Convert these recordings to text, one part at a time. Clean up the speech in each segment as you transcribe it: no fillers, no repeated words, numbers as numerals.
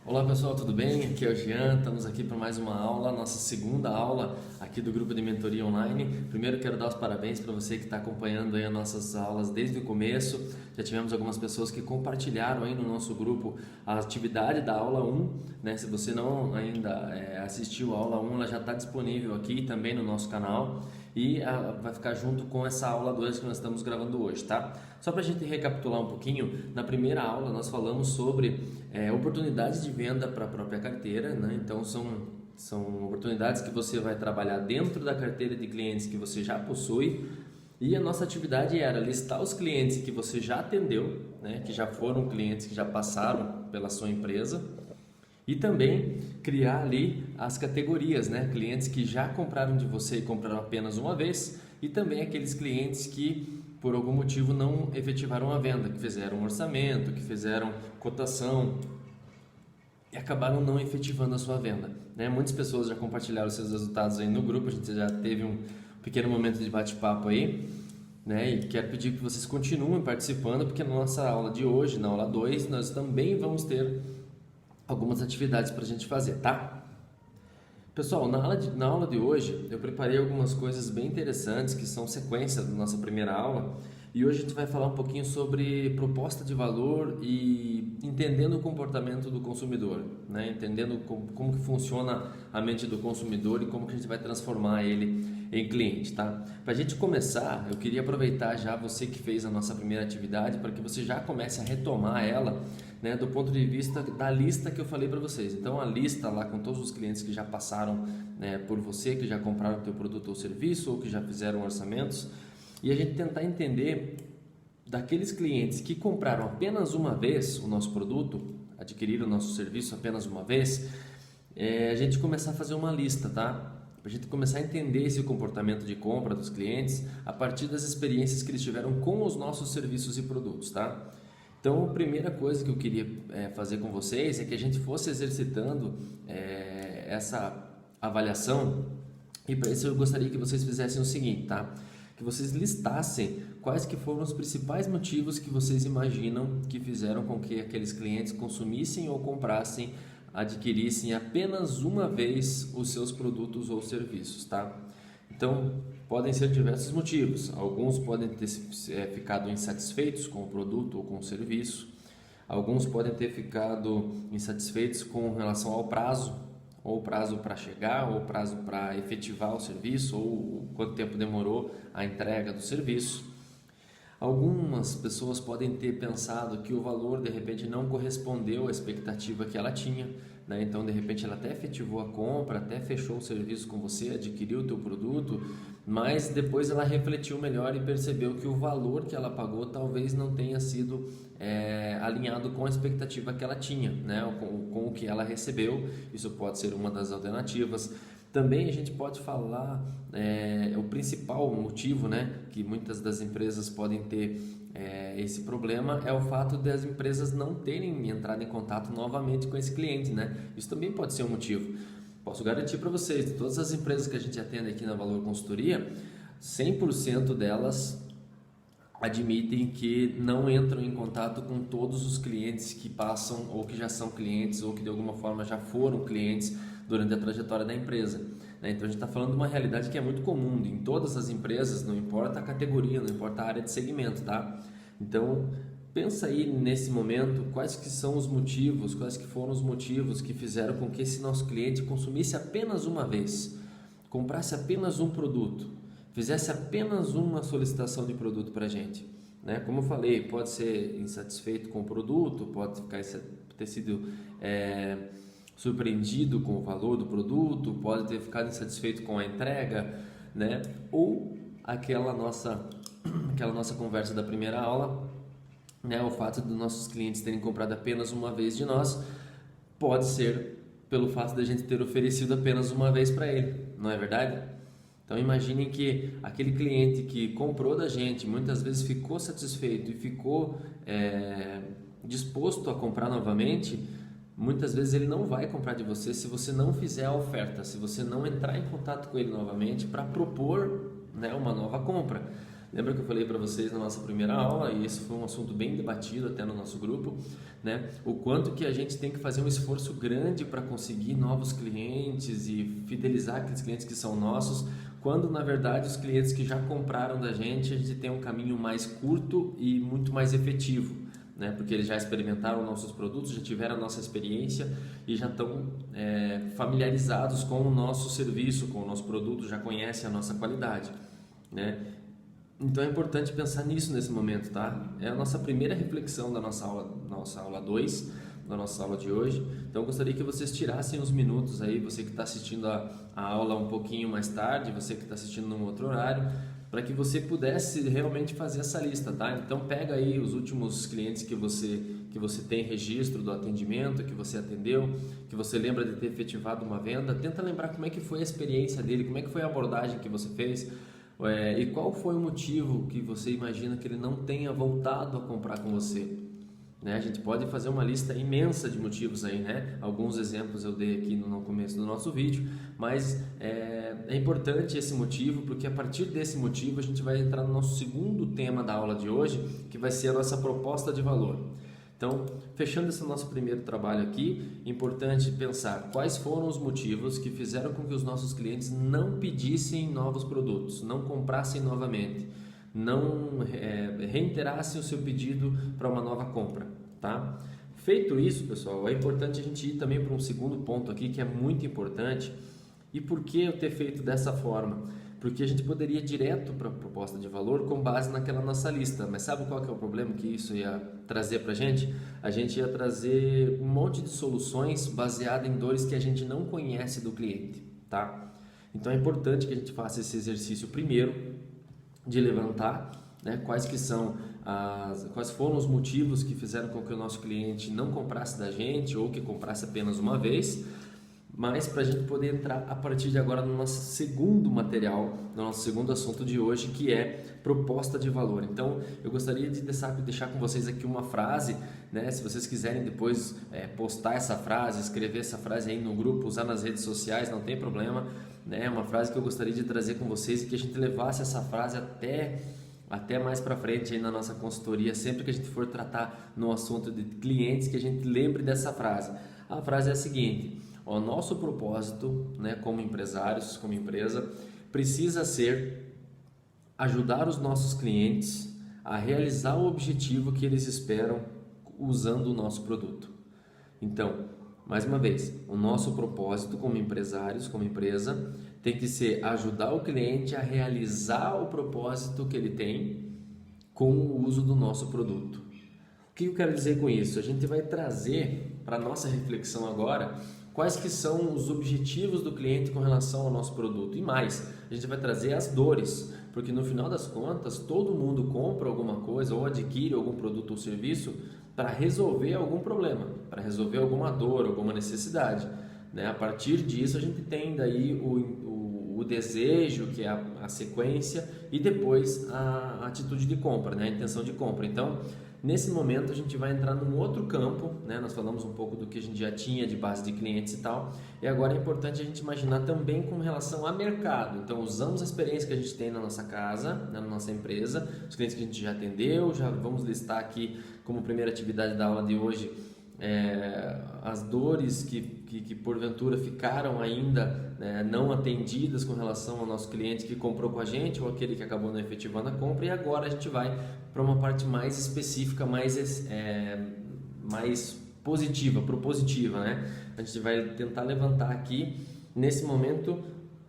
Olá pessoal, tudo bem? Aqui é o Jean, estamos aqui para mais uma aula, nossa segunda aula aqui do grupo de mentoria online. Primeiro quero dar os parabéns para você que está acompanhando aí as nossas aulas desde o começo. Já tivemos algumas pessoas que compartilharam aí no nosso grupo a atividade da aula 1, né? Se você não ainda assistiu a aula 1, ela já está disponível aqui também no nosso canal e vai ficar junto com essa aula 2 que nós estamos gravando hoje, tá? Só para a gente recapitular um pouquinho, na primeira aula nós falamos sobre oportunidades de venda para a própria carteira, né? Então são oportunidades que você vai trabalhar dentro da carteira de clientes que você já possui, e a nossa atividade era listar os clientes que você já atendeu, né? Que já foram clientes que já passaram pela sua empresa, e também criar ali as categorias, né? Clientes que já compraram de você e compraram apenas uma vez, e também aqueles clientes que por algum motivo não efetivaram a venda, que fizeram um orçamento, que fizeram cotação e acabaram não efetivando a sua venda, né? Muitas pessoas já compartilharam seus resultados aí no grupo, a gente já teve um pequeno momento de bate-papo aí, né? E quero pedir que vocês continuem participando, porque na nossa aula de hoje, na aula 2, nós também vamos ter algumas atividades para a gente fazer, tá? Pessoal, na aula de hoje eu preparei algumas coisas bem interessantes que são sequência da nossa primeira aula, e hoje a gente vai falar um pouquinho sobre proposta de valor e entendendo o comportamento do consumidor, né? Entendendo como que funciona a mente do consumidor e como que a gente vai transformar ele em cliente, tá? Para a gente começar, eu queria aproveitar já você que fez a nossa primeira atividade para que você já comece a retomar ela, né, do ponto de vista da lista que eu falei para vocês. Então a lista lá com todos os clientes que já passaram, né, por você, que já compraram o teu produto ou serviço ou que já fizeram orçamentos, e a gente tentar entender daqueles clientes que compraram apenas uma vez o nosso produto, adquiriram o nosso serviço apenas uma vez, a gente começar a fazer uma lista, tá? Para a gente começar a entender esse comportamento de compra dos clientes a partir das experiências que eles tiveram com os nossos serviços e produtos, tá? Então, a primeira coisa que eu queria fazer com vocês é que a gente fosse exercitando essa avaliação, e para isso eu gostaria que vocês fizessem o seguinte, tá? Que vocês listassem quais que foram os principais motivos que vocês imaginam que fizeram com que aqueles clientes consumissem ou comprassem, adquirissem apenas uma vez os seus produtos ou serviços, tá? Então, podem ser diversos motivos. Alguns podem ter ficado insatisfeitos com o produto ou com o serviço. Alguns podem ter ficado insatisfeitos com relação ao prazo, ou prazo para chegar, ou prazo para efetivar o serviço, ou quanto tempo demorou a entrega do serviço. Algumas pessoas podem ter pensado que o valor de repente não correspondeu à expectativa que ela tinha, né? Então de repente ela até efetivou a compra, até fechou o serviço com você, adquiriu o teu produto, mas depois ela refletiu melhor e percebeu que o valor que ela pagou talvez não tenha sido alinhado com a expectativa que ela tinha, né? Com o que ela recebeu. Isso pode ser uma das alternativas. Também a gente pode falar o principal motivo, né, que muitas das empresas podem ter esse problema é o fato das empresas não terem entrado em contato novamente com esse cliente, né? Isso também pode ser um motivo. Posso garantir para vocês, de todas as empresas que a gente atende aqui na Valor Consultoria, 100% delas admitem que não entram em contato com todos os clientes que passam ou que já são clientes ou que de alguma forma já foram clientes durante a trajetória da empresa, né? Então a gente está falando de uma realidade que é muito comum em todas as empresas, não importa a categoria, não importa a área de segmento, tá? Então pensa aí nesse momento quais que são os motivos, quais que foram os motivos que fizeram com que esse nosso cliente consumisse apenas uma vez, comprasse apenas um produto, fizesse apenas uma solicitação de produto para a gente, né? Como eu falei, pode ser insatisfeito com o produto, pode ter sido surpreendido com o valor do produto, pode ter ficado insatisfeito com a entrega, né? Ou aquela nossa conversa da primeira aula, né? O fato dos nossos clientes terem comprado apenas uma vez de nós pode ser pelo fato de a gente ter oferecido apenas uma vez para ele, não é verdade? Então imaginem que aquele cliente que comprou da gente muitas vezes ficou satisfeito e ficou disposto a comprar novamente. Muitas vezes ele não vai comprar de você se você não fizer a oferta, se você não entrar em contato com ele novamente para propor, né, uma nova compra. Lembra que eu falei para vocês na nossa primeira aula, e esse foi um assunto bem debatido até no nosso grupo, né? O quanto que a gente tem que fazer um esforço grande para conseguir novos clientes e fidelizar aqueles clientes que são nossos, quando na verdade os clientes que já compraram da gente, a gente tem um caminho mais curto e muito mais efetivo, né? Porque eles já experimentaram nossos produtos, já tiveram a nossa experiência e já estão familiarizados com o nosso serviço, com o nosso produto, já conhecem a nossa qualidade, né? Então é importante pensar nisso nesse momento, tá? É a nossa primeira reflexão da nossa aula 2, da nossa aula de hoje. Então eu gostaria que vocês tirassem uns minutos aí, você que está assistindo a aula um pouquinho mais tarde, você que está assistindo num outro horário, para que você pudesse realmente fazer essa lista, tá? Então pega aí os últimos clientes que você tem registro do atendimento, que você atendeu, que você lembra de ter efetivado uma venda, tenta lembrar como é que foi a experiência dele, como é que foi a abordagem que você fez, e qual foi o motivo que você imagina que ele não tenha voltado a comprar com você, né? A gente pode fazer uma lista imensa de motivos aí, né? Alguns exemplos eu dei aqui no começo do nosso vídeo, mas é importante esse motivo, porque a partir desse motivo a gente vai entrar no nosso segundo tema da aula de hoje, que vai ser a nossa proposta de valor. Então, fechando esse nosso primeiro trabalho aqui, é importante pensar quais foram os motivos que fizeram com que os nossos clientes não pedissem novos produtos, não comprassem novamente, não reiterassem o seu pedido para uma nova compra, tá? Feito isso, pessoal, é importante a gente ir também para um segundo ponto aqui que é muito importante. E por que eu ter feito dessa forma? Porque a gente poderia ir direto para a proposta de valor com base naquela nossa lista, mas sabe qual que é o problema que isso ia trazer para a gente? A gente ia trazer um monte de soluções baseadas em dores que a gente não conhece do cliente, tá? Então é importante que a gente faça esse exercício primeiro de levantar, né, quais foram os motivos que fizeram com que o nosso cliente não comprasse da gente ou que comprasse apenas uma vez, mas para a gente poder entrar a partir de agora no nosso segundo material, no nosso segundo assunto de hoje, que é proposta de valor. Então eu gostaria de deixar com vocês aqui uma frase, né? Se vocês quiserem depois postar essa frase, escrever essa frase aí no grupo, usar nas redes sociais, não tem problema, né? É uma frase que eu gostaria de trazer com vocês e que a gente levasse essa frase até mais para frente aí na nossa consultoria, sempre que a gente for tratar no assunto de clientes, que a gente lembre dessa frase. A frase é a seguinte: o nosso propósito, né, como empresários, como empresa, precisa ser ajudar os nossos clientes a realizar o objetivo que eles esperam usando o nosso produto. Então, mais uma vez, o nosso propósito como empresários, como empresa, tem que ser ajudar o cliente a realizar o propósito que ele tem com o uso do nosso produto. O que eu quero dizer com isso? A gente vai trazer para a nossa reflexão agora quais que são os objetivos do cliente com relação ao nosso produto. E mais, a gente vai trazer as dores, porque no final das contas, todo mundo compra alguma coisa ou adquire algum produto ou serviço para resolver algum problema, para resolver alguma dor, alguma necessidade, né? A partir disso, a gente tem daí o desejo, que é a sequência, e depois a atitude de compra, né? A intenção de compra. Então, nesse momento a gente vai entrar num outro campo, né? Nós falamos um pouco do que a gente já tinha de base de clientes e tal, e agora é importante a gente imaginar também com relação a mercado. Então usamos a experiência que a gente tem na nossa casa, né? Na nossa empresa, os clientes que a gente já atendeu, já vamos listar aqui como primeira atividade da aula de hoje as dores que porventura ficaram ainda não atendidas com relação ao nosso cliente que comprou com a gente ou aquele que acabou não efetivando a compra. E agora a gente vai para uma parte mais específica, mais positiva, propositiva, né? A gente vai tentar levantar aqui nesse momento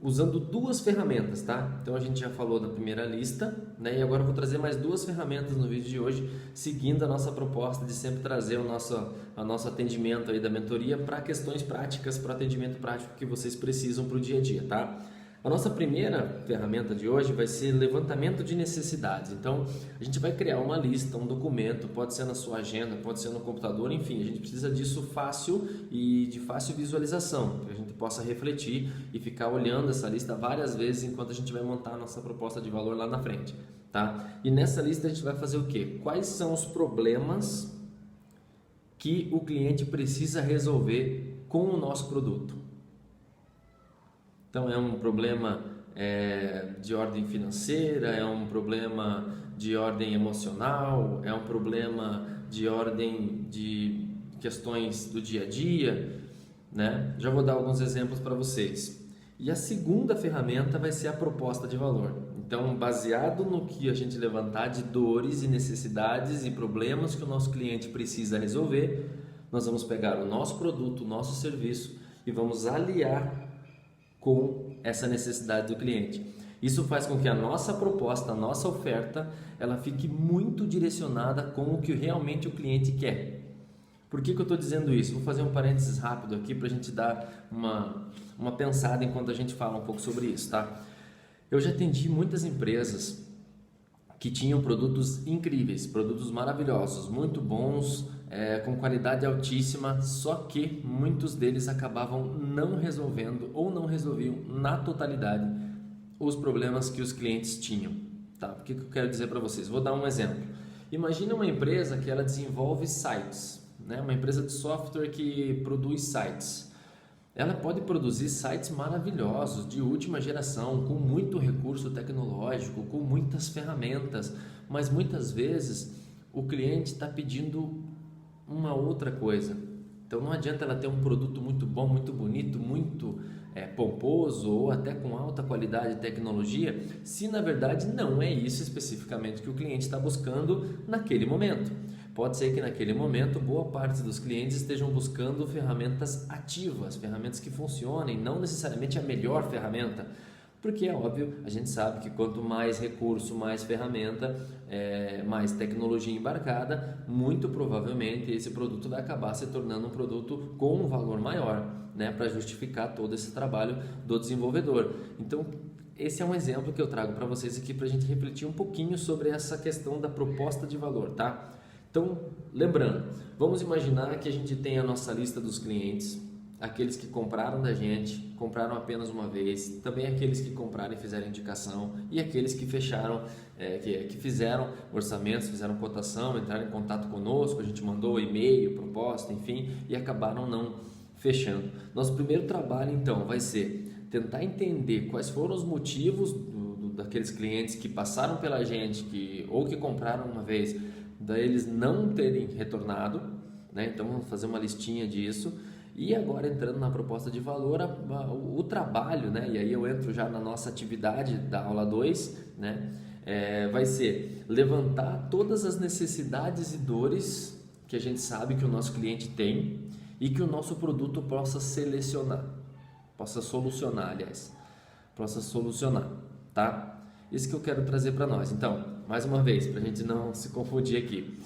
usando duas ferramentas, tá? Então a gente já falou da primeira lista, né? E agora eu vou trazer mais duas ferramentas no vídeo de hoje, seguindo a nossa proposta de sempre trazer o nosso atendimento aí da mentoria para questões práticas, para atendimento prático que vocês precisam para o dia a dia, tá? A nossa primeira ferramenta de hoje vai ser levantamento de necessidades. Então, a gente vai criar uma lista, um documento, pode ser na sua agenda, pode ser no computador, enfim, a gente precisa disso fácil e de fácil visualização, que a gente possa refletir e ficar olhando essa lista várias vezes enquanto a gente vai montar a nossa proposta de valor lá na frente, tá? E nessa lista a gente vai fazer o quê? Quais são os problemas que o cliente precisa resolver com o nosso produto? Então é um problema de ordem financeira, é um problema de ordem emocional, é um problema de ordem de questões do dia a dia, né? Já vou dar alguns exemplos para vocês. E a segunda ferramenta vai ser a proposta de valor. Então, baseado no que a gente levantar de dores e necessidades e problemas que o nosso cliente precisa resolver, nós vamos pegar o nosso produto, o nosso serviço e vamos aliar com essa necessidade do cliente. Isso faz com que a nossa proposta, a nossa oferta, ela fique muito direcionada com o que realmente o cliente quer. Por que eu estou dizendo isso? Vou fazer um parênteses rápido aqui para a gente dar uma pensada enquanto a gente fala um pouco sobre isso, tá? Eu já atendi muitas empresas que tinham produtos incríveis, produtos maravilhosos, muito bons, com qualidade altíssima, só que muitos deles acabavam não resolvendo ou não resolviam na totalidade os problemas que os clientes tinham, tá? O que eu quero dizer para vocês? Vou dar um exemplo. Imagina uma empresa que ela desenvolve sites, né? Uma empresa de software que produz sites. Ela pode produzir sites maravilhosos, de última geração, com muito recurso tecnológico, com muitas ferramentas, mas muitas vezes o cliente está pedindo uma outra coisa. Então não adianta ela ter um produto muito bom, muito bonito, muito pomposo ou até com alta qualidade de tecnologia, se na verdade não é isso especificamente que o cliente está buscando naquele momento. Pode ser que naquele momento boa parte dos clientes estejam buscando ferramentas ativas, ferramentas que funcionem, não necessariamente a melhor ferramenta, porque é óbvio, a gente sabe que quanto mais recurso, mais ferramenta, mais tecnologia embarcada, muito provavelmente esse produto vai acabar se tornando um produto com um valor maior, né, para justificar todo esse trabalho do desenvolvedor. Então, esse é um exemplo que eu trago para vocês aqui para a gente refletir um pouquinho sobre essa questão da proposta de valor, tá? Então, lembrando, vamos imaginar que a gente tem a nossa lista dos clientes, aqueles que compraram da gente, compraram apenas uma vez, também aqueles que compraram e fizeram indicação e aqueles que fecharam, que fizeram orçamentos, fizeram cotação, entraram em contato conosco, a gente mandou e-mail, proposta, enfim, e acabaram não fechando. Nosso primeiro trabalho, então, vai ser tentar entender quais foram os motivos daqueles clientes que passaram pela gente, ou que compraram uma vez, daí eles não terem retornado, né? Então vamos fazer uma listinha disso. E agora entrando na proposta de valor, o trabalho, né? E aí eu entro já na nossa atividade da aula 2, né? Vai ser levantar todas as necessidades e dores que a gente sabe que o nosso cliente tem e que o nosso produto possa solucionar, tá? Isso que eu quero trazer para nós. Então, mais uma vez, para a gente não se confundir aqui,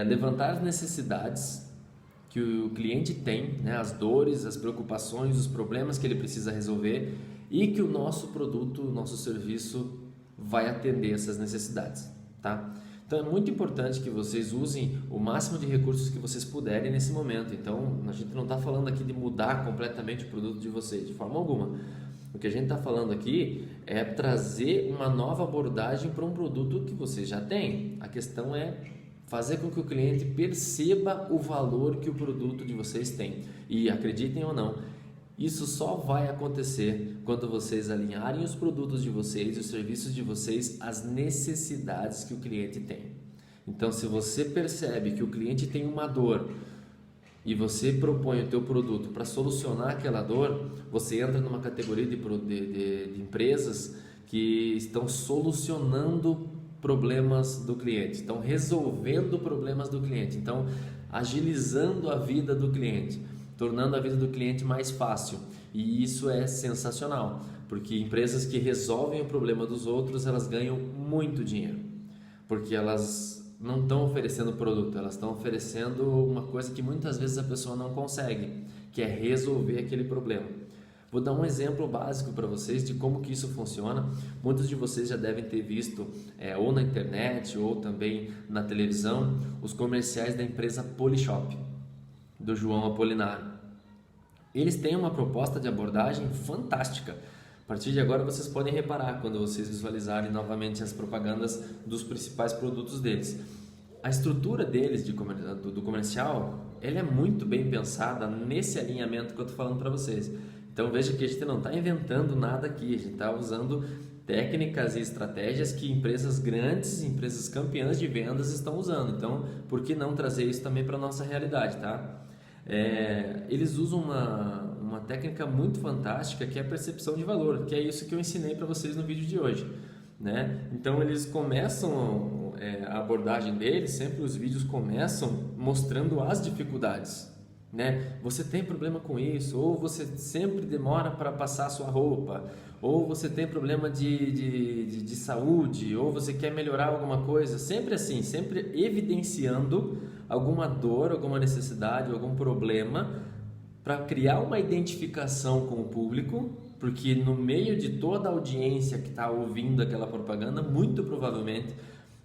levantar as necessidades que o cliente tem, né, as dores, as preocupações, os problemas que ele precisa resolver e que o nosso produto, o nosso serviço vai atender essas necessidades, tá? Então é muito importante que vocês usem o máximo de recursos que vocês puderem nesse momento. Então a gente não está falando aqui de mudar completamente o produto de vocês, de forma alguma. O que a gente está falando aqui é trazer uma nova abordagem para um produto que vocês já têm. A questão é fazer com que o cliente perceba o valor que o produto de vocês tem. E acreditem ou não, isso só vai acontecer quando vocês alinharem os produtos de vocês e os serviços de vocês às necessidades que o cliente tem. Então, se você percebe que o cliente tem uma dor e você propõe o teu produto para solucionar aquela dor, você entra numa categoria de empresas que estão solucionando problemas do cliente, estão resolvendo problemas do cliente, então agilizando a vida do cliente, tornando a vida do cliente mais fácil. E isso é sensacional, porque empresas que resolvem o problema dos outros, elas ganham muito dinheiro, porque elas não estão oferecendo produto, elas estão oferecendo uma coisa que muitas vezes a pessoa não consegue, que é resolver aquele problema. Vou dar um exemplo básico para vocês de como que isso funciona. Muitos de vocês já devem ter visto ou na internet ou também na televisão os comerciais da empresa Polishop, do João Apolinário. Eles têm uma proposta de abordagem fantástica. A partir de agora vocês podem reparar quando vocês visualizarem novamente as propagandas dos principais produtos deles. A estrutura deles do comercial, ela é muito bem pensada nesse alinhamento que eu estou falando para vocês. Então veja que a gente não está inventando nada aqui, a gente está usando técnicas e estratégias que empresas grandes, empresas campeãs de vendas estão usando. Então, por que não trazer isso também para a nossa realidade, tá? Eles usam uma técnica muito fantástica que é a percepção de valor, que é isso que eu ensinei para vocês no vídeo de hoje, né? Então eles começam a abordagem deles, sempre os vídeos começam mostrando as dificuldades, né? Você tem problema com isso, ou você sempre demora para passar a sua roupa, ou você tem problema de saúde, ou você quer melhorar alguma coisa, sempre assim, sempre evidenciando alguma dor, alguma necessidade, algum problema, para criar uma identificação com o público, porque no meio de toda a audiência que está ouvindo aquela propaganda, muito provavelmente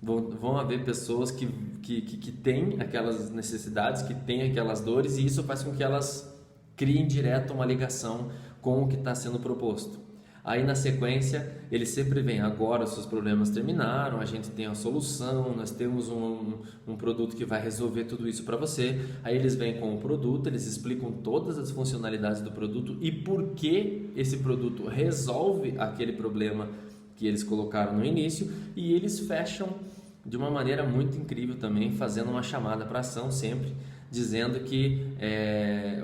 vão haver pessoas que têm aquelas necessidades, que têm aquelas dores, e isso faz com que elas criem direto uma ligação com o que está sendo proposto. Aí na sequência eles sempre vêm, agora os seus problemas terminaram, a gente tem a solução, nós temos um produto que vai resolver tudo isso para você. Aí eles vêm com o produto, eles explicam todas as funcionalidades do produto e por que esse produto resolve aquele problema que eles colocaram no início, e eles fecham de uma maneira muito incrível também, fazendo uma chamada para ação sempre, dizendo que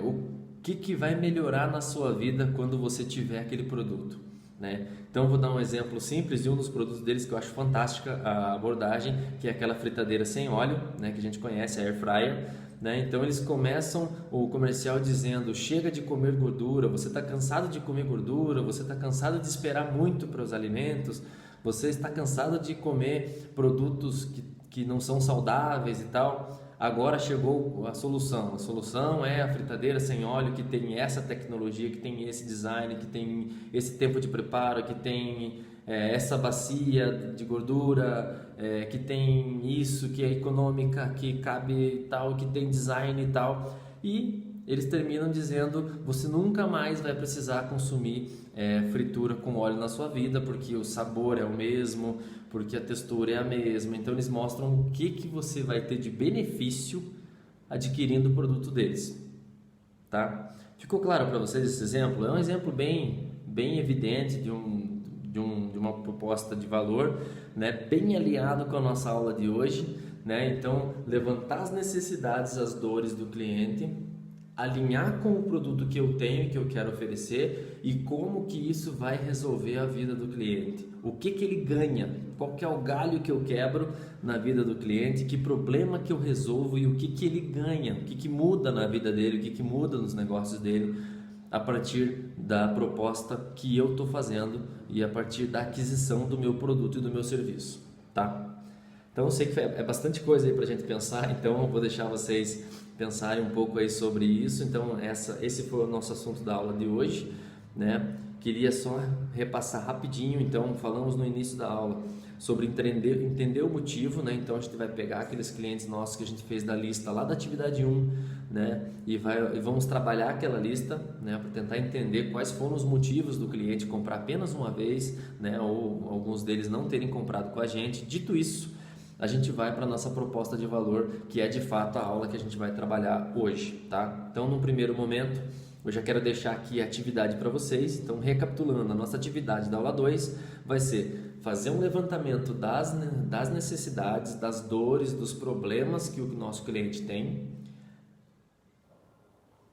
o que vai melhorar na sua vida quando você tiver aquele produto, né? Então vou dar um exemplo simples de um dos produtos deles que eu acho fantástica a abordagem, que é aquela fritadeira sem óleo, né, que a gente conhece, a Air Fryer, né? Então eles começam o comercial dizendo: chega de comer gordura, você está cansado de comer gordura, você está cansado de esperar muito para os alimentos, você está cansado de comer produtos que não são saudáveis e tal. Agora chegou a solução. A solução é a fritadeira sem óleo, que tem essa tecnologia, que tem esse design, que tem esse tempo de preparo, que tem essa bacia de gordura, que tem isso, que é econômica, que cabe tal, que tem design e tal. E eles terminam dizendo: você nunca mais vai precisar consumir fritura com óleo na sua vida, porque o sabor é o mesmo, porque a textura é a mesma. Então eles mostram o que você vai ter de benefício adquirindo o produto deles, tá? Ficou claro para vocês esse exemplo? É um exemplo bem evidente de uma proposta de valor, né? Bem alinhado com a nossa aula de hoje, né? Então, levantar as necessidades, as dores do cliente, alinhar com o produto que eu tenho e que eu quero oferecer, e como que isso vai resolver a vida do cliente. O que ele ganha, qual que é o galho que eu quebro na vida do cliente, que problema que eu resolvo e o que ele ganha, o que muda na vida dele, o que muda nos negócios dele a partir da proposta que eu estou fazendo e a partir da aquisição do meu produto e do meu serviço, tá? Então eu sei que é bastante coisa aí para a gente pensar, então eu vou deixar vocês pensarem um pouco aí sobre isso. Então esse foi o nosso assunto da aula de hoje, né? Queria só repassar rapidinho. Então falamos no início da aula sobre entender o motivo, né? Então a gente vai pegar aqueles clientes nossos que a gente fez da lista lá da atividade 1, né? E vamos trabalhar aquela lista, né? Para tentar entender quais foram os motivos do cliente comprar apenas uma vez, né? Ou alguns deles não terem comprado com a gente. Dito isso, a gente vai para a nossa proposta de valor, que é de fato a aula que a gente vai trabalhar hoje, tá? Então, no primeiro momento, eu já quero deixar aqui a atividade para vocês. Então, recapitulando, a nossa atividade da aula 2 vai ser fazer um levantamento das necessidades, das dores, dos problemas que o nosso cliente tem,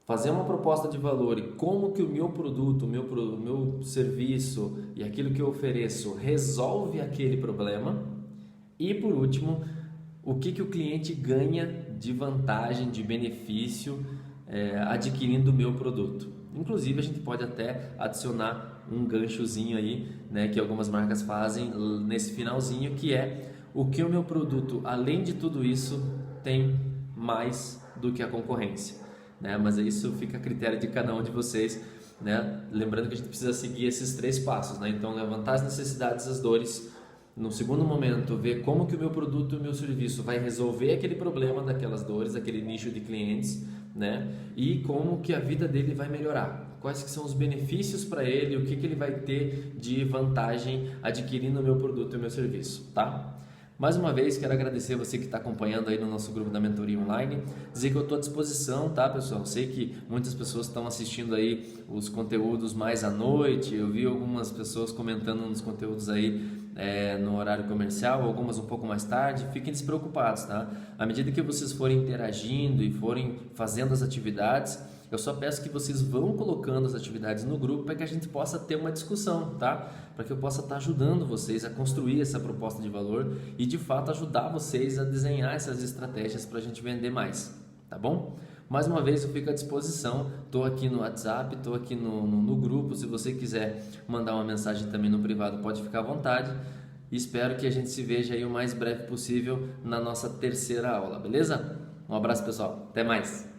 fazer uma proposta de valor e como que o meu produto, o meu serviço e aquilo que eu ofereço resolve aquele problema. E por último, o que o cliente ganha de vantagem, de benefício adquirindo o meu produto. Inclusive a gente pode até adicionar um ganchozinho aí, né, que algumas marcas fazem nesse finalzinho, que é o que o meu produto, além de tudo isso, tem mais do que a concorrência, né? Mas isso fica a critério de cada um de vocês, né? Lembrando que a gente precisa seguir esses 3 passos, né? Então levantar as necessidades, as dores. No segundo momento, ver como que o meu produto e o meu serviço vai resolver aquele problema daquelas dores, daquele nicho de clientes, né? E como que a vida dele vai melhorar. Quais que são os benefícios para ele, o que ele vai ter de vantagem adquirindo o meu produto e o meu serviço, tá? Mais uma vez, quero agradecer você que está acompanhando aí no nosso grupo da Mentoria Online, dizer que eu estou à disposição, tá, pessoal? Sei que muitas pessoas estão assistindo aí os conteúdos mais à noite, eu vi algumas pessoas comentando nos conteúdos aí no horário comercial, algumas um pouco mais tarde. Fiquem despreocupados, tá? À medida que vocês forem interagindo e forem fazendo as atividades, eu só peço que vocês vão colocando as atividades no grupo para que a gente possa ter uma discussão, tá? Para que eu possa estar ajudando vocês a construir essa proposta de valor e de fato ajudar vocês a desenhar essas estratégias para a gente vender mais, tá bom? Mais uma vez eu fico à disposição, estou aqui no WhatsApp, estou aqui no grupo, se você quiser mandar uma mensagem também no privado pode ficar à vontade. E espero que a gente se veja aí o mais breve possível na nossa terceira aula, beleza? Um abraço pessoal, até mais!